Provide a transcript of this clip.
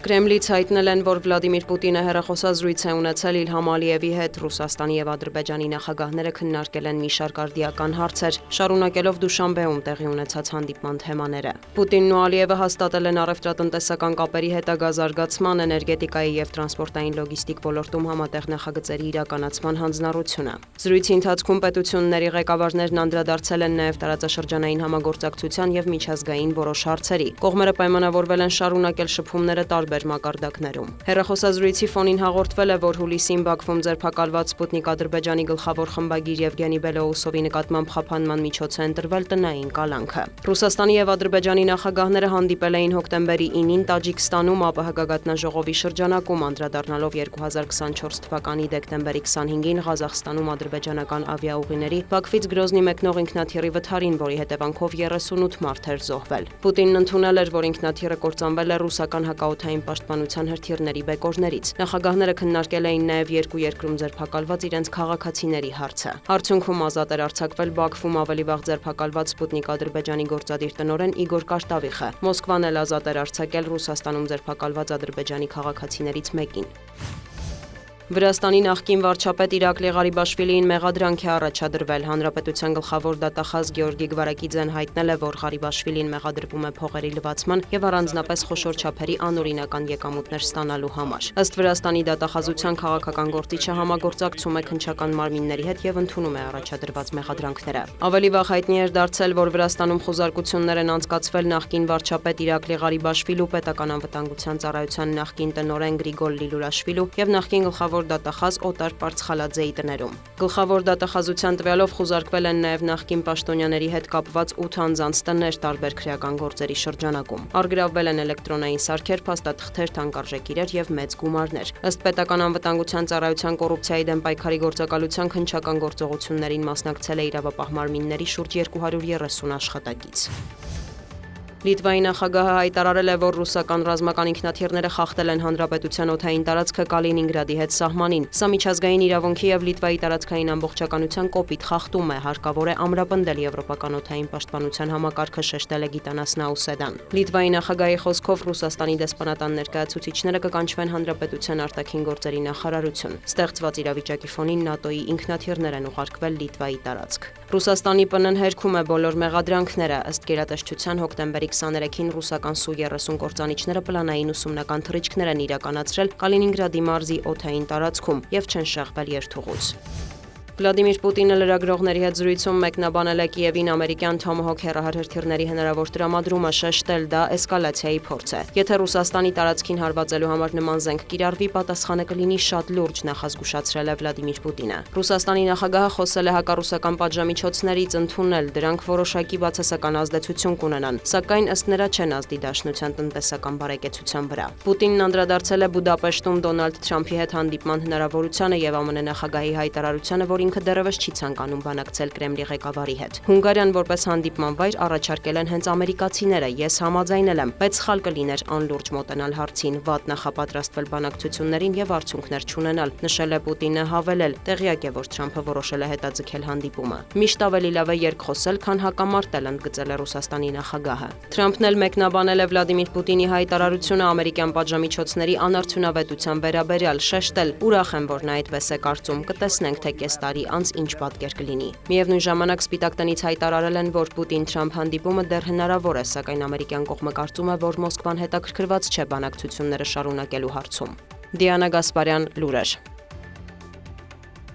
Կրեմլից հայտնել են, որ Վլադիմիր Պուտինը հեռախոսազրույց է ունեցել Իլհամ Ալիևի հետ։ Ռուսաստանի եւ Ադրբեջանի նախագահները քննարկել են մի շարք արդիական հարցեր, շարունակելով Դուշանբեում տեղի ունեցած հանդիպման թեմաները։ Պուտինն ու Ալիևը հաստատել են առևտրատնտեսական կապերի հետագա զարգացման, էներգետիկայի եւ տրանսպորտային լոգիստիկ ոլորտում համատեղ նախագծերի իրականացման հանձնառությունը։ Զրույցի ընթացքում պետությունների ղեկավարներն անդրադարձել են նաեւ տարածաշրջանային համագործակցության եւ միջազգային որոշ հարցերի։ Կողմերը պայմանավորվել են շարունակել շփումները տարբեր մակարդակներում։ Հեռախոսազրույցի ֆոնին հաղորդվել է, որ հուլիսին Բաքվում ձերբակալված Սպուտնիկ Ադրբեջանի գլխավոր խմբագիր Եվգենի Բելոուսովի նկատմամբ խափանման միջոց է ընտրվել տնային կալանքը։ Ռուսաստանի եւ Ադրբեջանի նախագահները հանդիպել էին հոկտեմբերի 9-ին Տաջիկստանում ԱՊՀ գագաթնաժողովի շրջանակում, անդրադառնալով 2024 թվականի դեկտեմբերի 25-ին Ղազախստանում ադրբեջանական ավիաուղիների Բաքվից Գրոզնի մեկնող ինքնաթիռի վթարին, որի հետևանքով 38 մարդ էր զոհվել։ Պուտինն ընդունել էր, որ ինքնաթիռը կործանվել է ռուսական հակաօդային պաշտպանության հրթիռների բեկորներից։ Նախագահները քննարկել էին նաև երկու երկրում ձերբակալված իրենց քաղաքացիների հարցը։ Արդյունքում ազատ էր արձակվել Բաքվում ավելի վաղ ձերբակալված Սպուտնիկ Ադրբեջանի գործադիր տնօրեն Իգոր Կարտավիխը։ Մոսկվան էլ ազատ էր արձակել Ռուսաստանում ձերբակալված ադրբեջանի քաղաքացիներից մեկին։ Վրաստանի նախկին վարչապետ Իրակլի Ղարիբաշվիլիին մեղադրանք է առաջադրվել։ Հանրապետության գլխավոր դատախազ Գեորգի Գվարակիձեն հայտնել է, որ Ղարիբաշվիլին մեղադրվում է փողերի լվացման եւ առանձնապես խոշոր չափերի անօրինական եկամուտներ ստանալու համար։ Ըստ Վրաստանի դատախազության քաղաքական գործիչը համագործակցում է քննչական մարմինների հետ եւ ընդունում է առաջադրված մեղադրանքները։ Ավելի վաղ հայտնի էր դարձել, որ Վրաստանում խոզարկություններ են անցկացվել նախկին վարչապետ Իրակլի Ղարիբաշվիլու, պետական անվտանգության ծառայության նախկին տնօրեն Գրիգոր Լիլուրաշվիլու եւ նախկին գլխավոր դատախազ Օտար Պարցխալաձեի տներում։ Գլխավոր դատախազության տվյալով խոզարկվել են նաև նախկին պաշտոնյաների հետ կապված 8 անձանց տներ տարբեր քրեական գործերի շրջանակում։ Առգրավվել են էլեկտրոնային սարքեր, փաստաթղթեր, թանկարժեք իրեր եւ մեծ գումարներ։ Ըստ պետական անվտանգության ծառայության կոռուպցիայի դեմ պայքարի գործակալության քննչական գործողություններին մասնակցել է իրավապահ մարմինների շուրջ 230 աշխատակից։ Լիտվայի նախագահը հայտարարել է, որ ռուսական ռազմական ինքնաթիռները խախտել են հանրապետության օդային տարածքը Կալինինգրադի հետ սահմանին։ Սա միջազգային իրավունքի եւ Լիտվայի տարածքային ամբողջականության կոպիտ խախտում է, հարկավոր է ամրապնդել եվրոպական օդային պաշտպանության համակարգը, շեշտել է Գիտանաս Նաուսեդան։ Լիտվայի նախագահի խոսքով Ռուսաստանի դեսպանատան ներկայացուցիչները կկանչվեն հանրապետության արտաքին գործերի նախարարություն։ Ստեղծված իրավիճակի ֆոնին ՆԱՏՕ-ի ինքնաթիռներ են ուղարկվել Լիտվայի տարածք։ Ռուսաստանի ՊՆ-ն հերքում է բոլոր մեղադրանքները։ Ըստ գերատեսչության հոկտեմբերի 23-ին ռուսական Սու-30 կործանիչները պլանային ուսումնական թռիչքներ են իրականացրել Կալինինգրադի մարզի օդային տարածքում եւ չեն շեղվել երթուղուց։ Վլադիմիր Պուտինը լրագրողների հետ զրույցում մեկնաբանել է Կիևին ամերիկյան Թոմահոք հեռահար հրթիռների հնարավոր տրամադրումը, շեշտել դա էսկալացիայի փորձ է։ Եթե Ռուսաստանի տարածքին հարվածելու համար նման զենք կիրառվի, պատասխանը կլինի շատ լուրջ, նախազգուշացրել է Վլադիմիր Պուտինը։ Ռուսաստանի նախագահը խոսել է հակառուսական պատժամիջոցներից, ընդունել դրանք որոշակի բացասական ազդեցություն կունենան, սակայն ըստ նրա չեն ազդի դաշնության տնտեսական բարեկեցության վրա։ Պուտինն անդրադարձել է Բուդապեշտում Դոնալդ Թրամփի հետ հանդիպման հնարավորությանը եւ ԱՄՆ նախագահի հայտարարությանը, որ ինքը դեռևս չի ցանկանում բանակցել Կրեմլի ղեկավարի հետ։ Հունգարիան որպես հանդիպման վայր առաջարկել են հենց ամերիկացիները, ես համաձայնել եմ, բայց սխալ կլիներ անլուրջ մոտենալ հարցին, վատ նախապատրաստվել բանակցություններին եւ արդյունքներ չունենալ, նշել է Պուտինը, հավելել, տեղյակ է, որ Թրամփը որոշել է հետաձգել հանդիպումը։ Միշտ ավելի լավ է երկխոսել, քան հակամարտել, ընդգծել է Ռուսաստանի նախագահը։ Թրամփն էլ մեկնաբանել է Վլադիմիր Պուտինի հայտարարությունը ամերիկյան պատժամիջոցների անարդյունավետության վերաբերյալ, շեշտել, ուրախ եմ, որ նա այդպես է կարծում, կտեսնենք, թե կես տարի անց ինչ պատկեր կլինի։ Միևնույն ժամանակ Սպիտակ տնից հայտարարել են, որ Պուտին-Թրամփ հանդիպումը դեռ հնարավոր է, սակայն ամերիկյան կողմը կարծում է, որ Մոսկվան հետաքրքրված չէ բանակցությունները շարունակելու հարցում։ Դիանա Գասպարյան, լուրեր։